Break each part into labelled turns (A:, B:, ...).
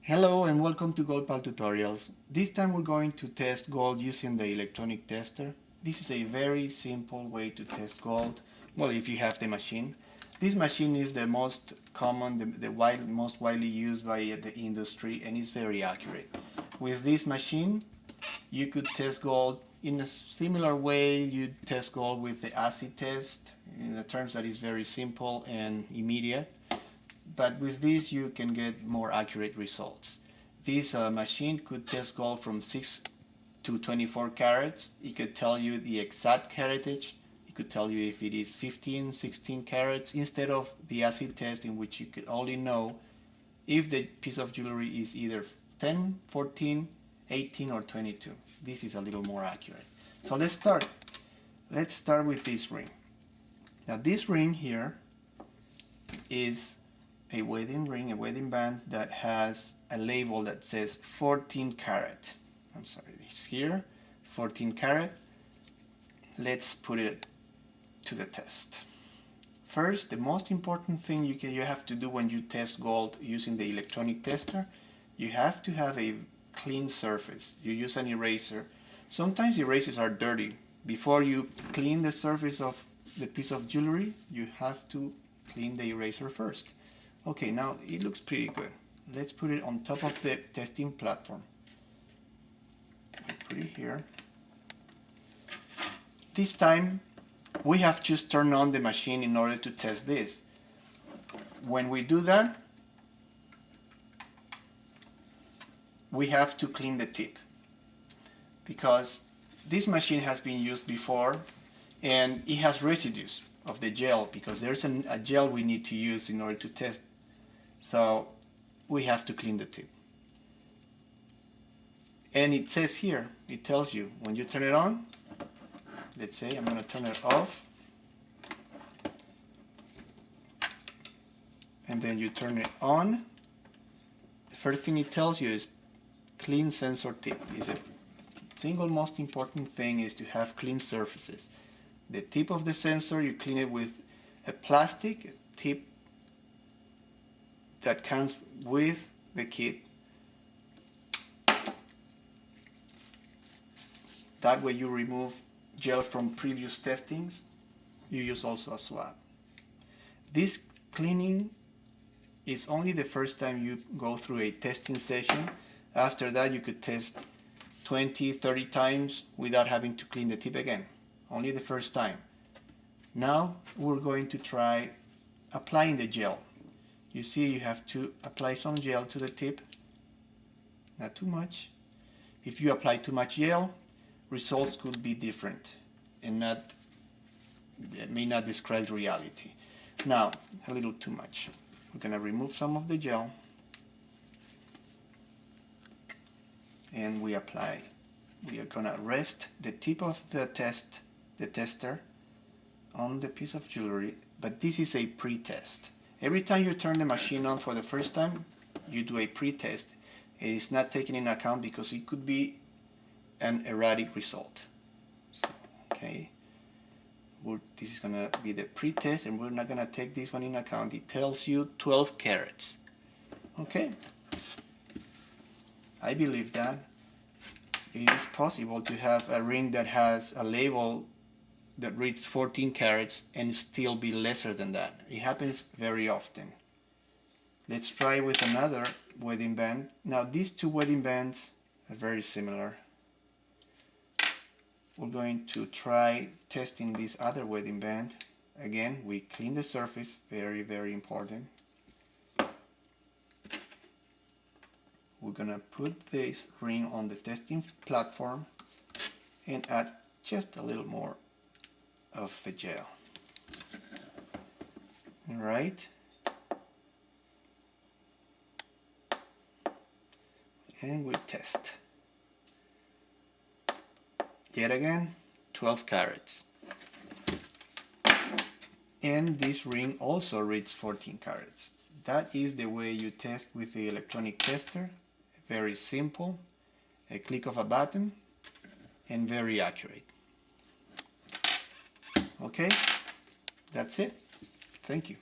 A: Hello and welcome to GoldPal Tutorials. This time we're going to test gold using the electronic tester. This is a very simple way to test gold, well, if you have the machine. This machine is the most common, most widely used by the industry, and is very accurate. With this machine, you could test gold in a similar way you test gold with the acid test, in the terms that is very simple and immediate. But with this you can get more accurate results. This machine could test gold from 6 to 24 carats. It could tell you the exact caratage. It could tell you if it is 15, 16 carats, instead of the acid test in which you could only know if the piece of jewelry is either 10, 14, 18 or 22. This is a little more accurate. So let's start. Let's start with this ring. Now this ring here is a wedding ring, a wedding band that has a label that says 14 carat. I'm sorry, it's here, 14 carat. Let's put it to the test. First, the most important thing you have to do when you test gold using the electronic tester, you have to have a clean surface. You use an eraser. Sometimes erasers are dirty. Before you clean the surface of the piece of jewelry, you have to clean the eraser first. Okay, now it looks pretty good. Let's put it on top of the testing platform. Put it here. This time we have just turned on the machine in order to test this. When we do that, we have to clean the tip, because this machine has been used before and it has residues of the gel, because there's a gel we need to use in order to test. So we have to clean the tip. And it says here, it tells you when you turn it on. Let's say I'm going to turn it off, and then you turn it on. The first thing it tells you is clean sensor tip. Is the single most important thing is to have clean surfaces. The tip of the sensor, you clean it with a plastic tip that comes with the kit. That way you remove gel from previous testings. You use also a swab. This cleaning is only the first time you go through a testing session. After that you could test 20, 30 times without having to clean the tip again. Only the first time. Now we're going to try applying the gel. You see, you have to apply some gel to the tip, not too much. If you apply too much gel, results could be different and may not describe reality. Now, a little too much. We're going to remove some of the gel, and we apply. We are going to rest the tip of the tester on the piece of jewelry, but this is a pre-test. Every time you turn the machine on for the first time, you do a pre-test. It is not taken into account because it could be an erratic result. So, okay, this is going to be the pre-test, and we're not going to take this one into account. It tells you 12 carats. Okay, I believe that it is possible to have a ring that has a label that reads 14 carats and still be lesser than that. It happens very often. Let's try with another wedding band. Now these two wedding bands are very similar. We're going to try testing this other wedding band. Again, we clean the surface, very, very important. We're gonna put this ring on the testing platform and add just a little more of the gel. All right, and we test. Yet again, 12 carats. And this ring also reads 14 carats. That is the way you test with the electronic tester. Very simple, a click of a button, and very accurate. Okay, that's it. Thank you.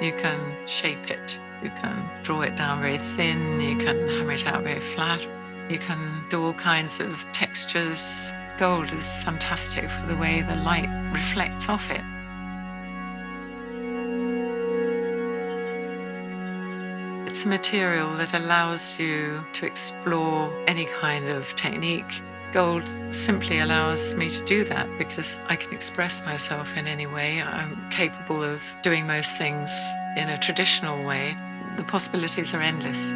B: You can shape it. You can draw it down very thin. You can hammer it out very flat. You can do all kinds of textures. Gold is fantastic for the way the light reflects off it. It's a material that allows you to explore any kind of technique. Gold simply allows me to do that because I can express myself in any way. I'm capable of doing most things in a traditional way. The possibilities are endless.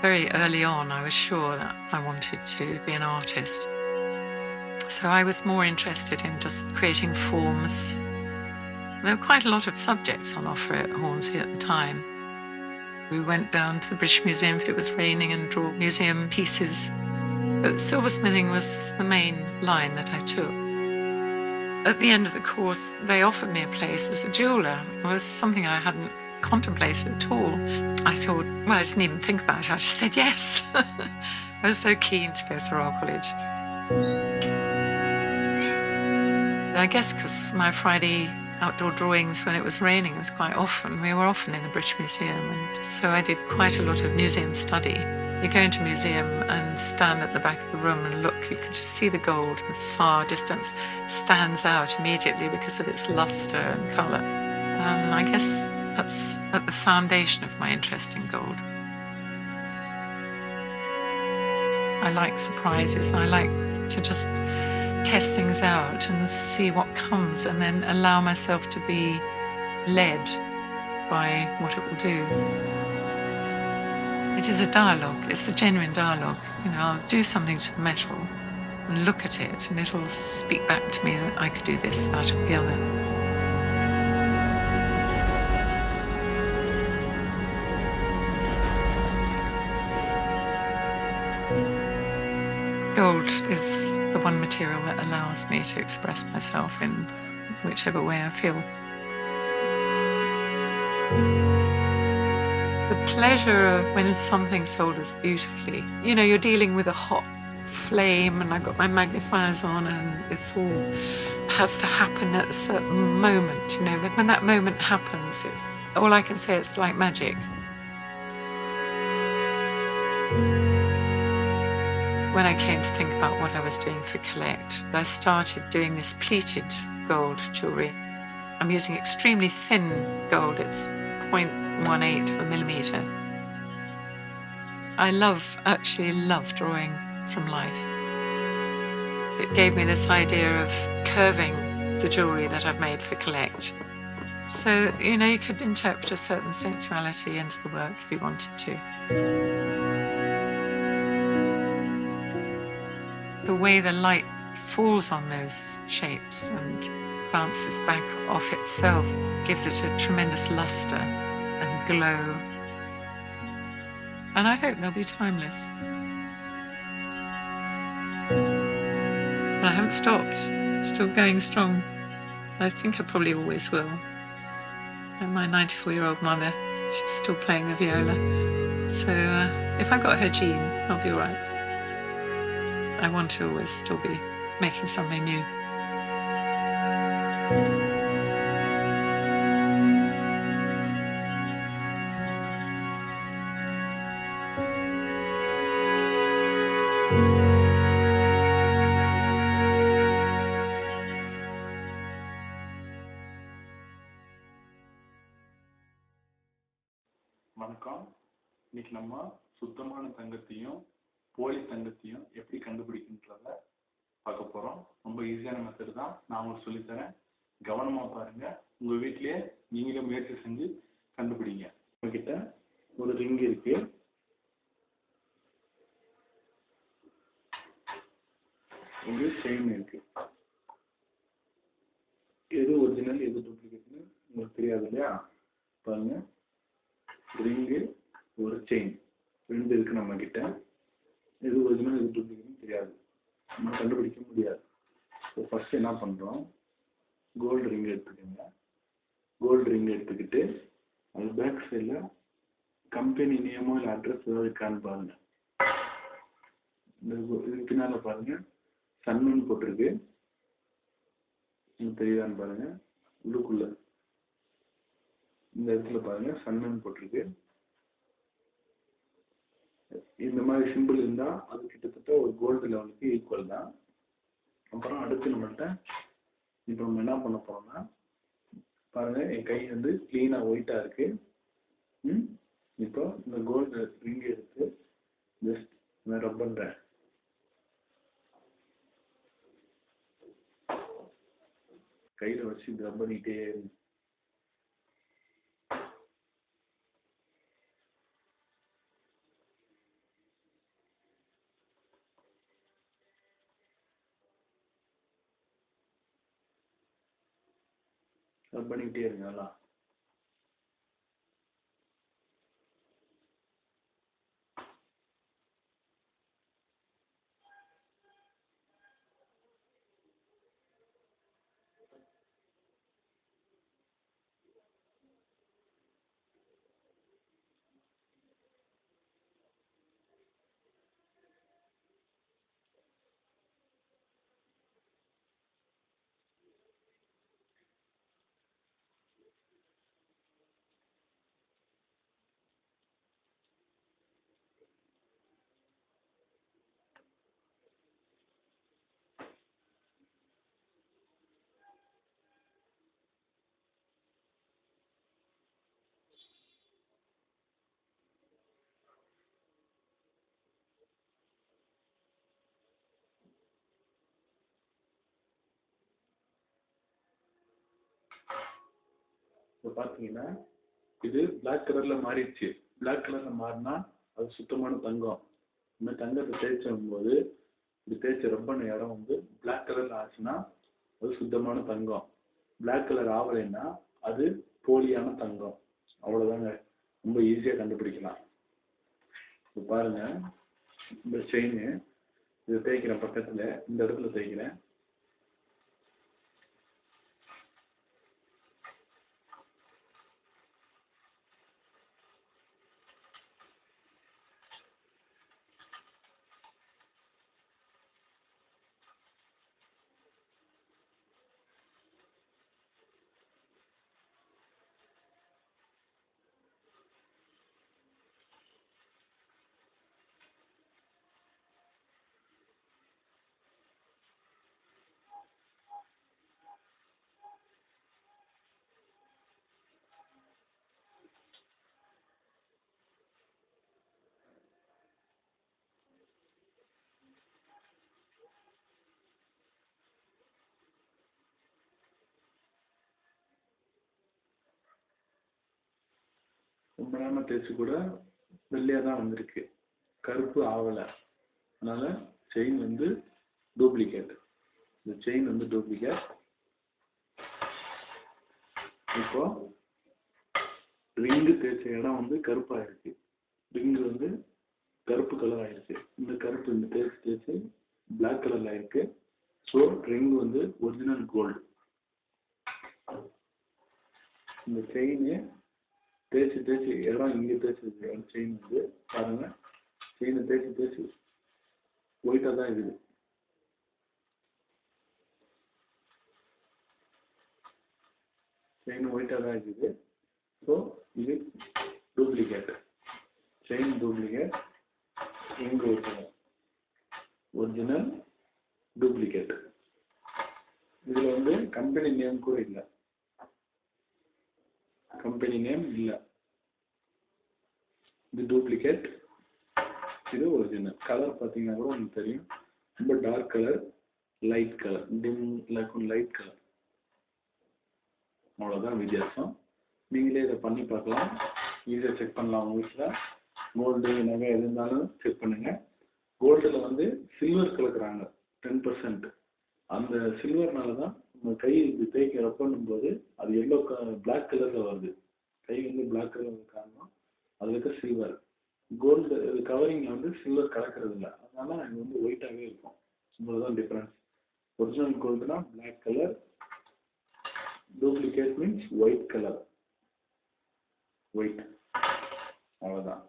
B: Very early on, I was sure that I wanted to be an artist. So I was more interested in just creating forms. There were quite a lot of subjects on offer at Hornsey at the time. We went down to the British Museum if it was raining and draw museum pieces. But silversmithing was the main line that I took. At the end of the course, they offered me a place as a jeweller. It was something I hadn't contemplated at all. I thought, well, I didn't even think about it. I just said yes. I was so keen to go to the Royal College. I guess because my Friday outdoor drawings when it was raining was quite often. We were often in the British Museum, and so I did quite a lot of museum study. You go into a museum and stand at the back of the room and look, you can just see the gold in the far distance stands out immediately because of its luster and colour. And I guess that's at the foundation of my interest in gold. I like surprises. I like to just test things out and see what comes and then allow myself to be led by what it will do. It is a dialogue. It's a genuine dialogue. I'll do something to the metal and look at it and it'll speak back to me that I could do this, that, or the other. Gold is the one material that allows me to express myself in whichever way I feel. The pleasure of when something's sold as beautifully. You're dealing with a hot flame and I've got my magnifiers on and it's all has to happen at a certain moment, But when that moment happens, it's all I can say, it's like magic. When I came to think about what I was doing for Collect, I started doing this pleated gold jewellery. I'm using extremely thin gold. It's 0.18 of a millimetre. I actually love drawing from life. It gave me this idea of curving the jewellery that I've made for Collect. So, you could interpret a certain sensuality into the work if you wanted to. The way the light falls on those shapes and bounces back off itself gives it a tremendous luster and glow. And I hope they'll be timeless. But I haven't stopped, still going strong. I think I probably always will. And my 94-year-old mother, she's still playing the viola. So if I got her gene, I'll be all right. I want to always still be making something new.
C: வணக்கம். இன்னைக்கு நம்ம சுத்தமான தங்கத்தையும் போலி தங்கத்தையும் எப்படி கண்டுபிடிக்கின்றத பார்க்க போறோம். ரொம்ப ஈஸியான மெத்தட் தான். நான் உங்களுக்கு சொல்லித்தரேன். கவனமா பாருங்க. உங்க வீட்டிலேயே நீங்களே முயற்சி செஞ்சு கண்டுபிடிங்க. உங்ககிட்ட ஒரு ரிங் இருக்கு. ஒரு செயின் இருக்கு. எது ஒரிஜினல் எது டூப்ளிகேட்னு உங்களுக்கு தெரியாது இல்லையா? பாருங்க, ரிங்கு ஒரு செயின் ரெண்டு இருக்கு நம்ம கிட்ட. எது ஒரிஜினல் எது டூப்ளிகேட்னு தெரியாது, நம்ம கண்டுபிடிக்க முடியாது. ஸோ ஃபர்ஸ்ட் என்ன பண்றோம், கோல்டு ரிங் எடுத்துக்கோங்க. கோல்டு ரிங் எடுத்துக்கிட்டு அது பேக் சைடில் கம்பெனி நேமோ இல்லை அட்ரஸ் ஏதாவது இருக்கான்னு பாருங்க. இதுக்கு பின்னால பாருங்க சன்னுன்னு போட்டிருக்கு, தெரியுதான்னு பாருங்க. உள்ளுக்குள்ள இந்த இடத்துல பாருங்க சன்னு போட்டிருக்கு. இந்த மாதிரி சிம்பிள் இருந்தா அது கிட்டத்தட்ட ஒரு கோல்டு லெவலுக்கு ஈக்குவல் தான். அப்புறம் அடுத்து நம்மள்ட்ட இப்போ நம்ம என்ன பண்ண போறோம்னா பாருங்க என் கை வந்து கிளீனா ஒயிட்டா இருக்கு. இப்போ இந்த கோல்டு ரிங் எடுத்து ஜஸ்ட் நான் ரப் பண்றேன். கையில வச்சு ரப் பண்ணிட்டே ரப் பண்ணிக்கிட்டே இருங்க. நல்லா இப்போ பார்த்தீங்கன்னா இது பிளாக் கலர்ல மாறிடுச்சு. பிளாக் கலர்ல மாறினா அது சுத்தமான தங்கம். இந்த தங்கத்தை தேய்ச்சும் போது இது தேய்ச்ச ரப்பன இடம் வந்து பிளாக் கலர்ல ஆச்சுன்னா அது சுத்தமான தங்கம். பிளாக் கலர் ஆகலைன்னா அது போலியான தங்கம். அவ்வளவுதாங்க, ரொம்ப ஈஸியா கண்டுபிடிக்கலாம். இப்போ பாருங்க இந்த செயின் இதை தேய்க்கிறேன், பக்கத்துல இந்த இடத்துல தேய்க்கிறேன். ரொம்ப நேரம் தேய்ச்சி கூட வெள்ளையா தான் வந்திருக்கு, கருப்பு ஆகலை. அதனால செயின் வந்து டூப்ளிகேட். இந்த செயின் வந்து டூப்ளிகேட். இப்போ ரிங்கு தேய்ச்ச இடம் வந்து கருப்பாயிருக்கு, ரிங்கு வந்து கருப்பு கலர் ஆயிருக்கு. இந்த கருப்பு இந்த தேய்ச்சி பிளாக் கலர்ல ஆயிருக்கு. ஸோ ரிங் வந்து ஒரிஜினல் கோல்டு. இந்த செயின் தேய்ச்சி இடம் இங்கே தேய்ச்சி செயின் வந்து பாருங்க, செயினை தேய்ச்சி ஒயிட்டா தான் இருக்குது. செயின் ஒயிட்டா தான் இருக்குது. ஸோ இது duplicate. Chain duplicate, ring original. Original duplicate. இதுல வந்து கம்பெனி நேம் கூட இல்லை, கம்பெனி நேம் இல்லை. இது டூப்ளிகேட், இது ஒரிஜினல். கலர் பார்த்தீங்கன்னா கூட உங்களுக்கு தெரியும், ரொம்ப dark colour, light colour, dim light colour. அவ்வளோதான் வித்தியாசம். நீங்களே இதை பண்ணி பார்க்கலாம், ஈஸியாக செக் பண்ணலாம். உங்கள் வீட்டில் கோல்டு நகை எது இருந்தாலும் செக் பண்ணுங்க. கோல்டில் வந்து சில்வர் கலக்குறாங்க 10%. அந்த சில்வர்னால தான் நம்ம கை இது தேய்க்க ரப் பண்ணும்போது அது எல்லோ பிளாக் கலரில் வருது. கை வந்து பிளாக் கலர் காரணம் அதில் இருக்க சில்வர். கோல்டு கவரிங்கில் வந்து சில்வர் கலக்கிறது இல்லை, அதனால அது வந்து ஒயிட்டாகவே இருக்கும். இவ்வளோதான் டிஃப்ரென்ஸ். ஒரிஜினல் கோல்டுனா black colour, duplicate means white colour, white. அவ்வளோதான்.